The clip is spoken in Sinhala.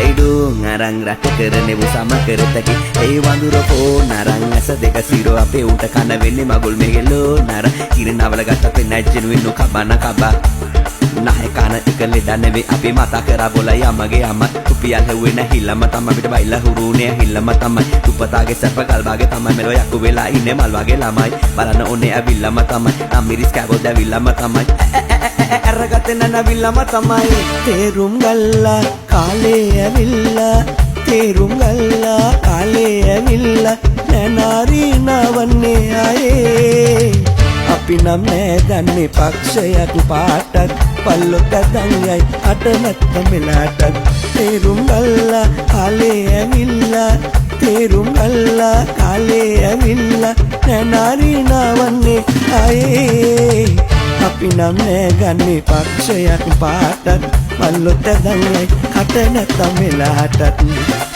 ඉඩුම් අරන් රට කරනේ බුසම කරතකි ඒ වඳුර ෆෝන් අරන් ඇස දෙක සිරෝ අපේ උන්ට කන වෙන්නේ මගුල් මෙහෙලෝ නර කිරනවල ගත්ත පෙන්නැජ්ජෙන වෙන්නු කබන කබා නැහැ කන එක ලෙඩ නෙවෙයි අපි මතා කරා බොලයි අමගේ අම කුපියල් හැව්වේ නැහිල්ලම තමයි අපිට බයිලා හුරුනේ හිල්ලම තමයි තුපතාගේ සැප කල්වාගේ තමයි මෙලෝ යක්කු වෙලා ඉන්නේ මල් වගේ ළමයි බලන්න ඕනේ ඇවිල්ලම තමයි අමිරිස් කැබොත් ඇවිල්ලම තමයි අරගත්තේ නැවිල්ලම තමයි තේරුම් ගල්ලා කාලේ ඇවිල්ලා තේරුම් ගල්ලා කාලේ ඇවිල්ලා නැනාරි නවන්නේ ආයේ අපි නම් නෑ දන්නේ පක්ෂයක් පාටක් පල්ලොට දංයයි අට නැත්තම් වෙලාටත් තේරුම් ගල්ලා කාලේ ඇවිල්ලා තේරුම් ගල්ලා කාලේ ඇවිල්ලා නැනාරි නවන්නේ ආයේ අපි නම් නෑ ගන්නේ පක්ෂයක් පාටක් පල්ලොට දංයයි අට නැත්තම් වෙලාටත්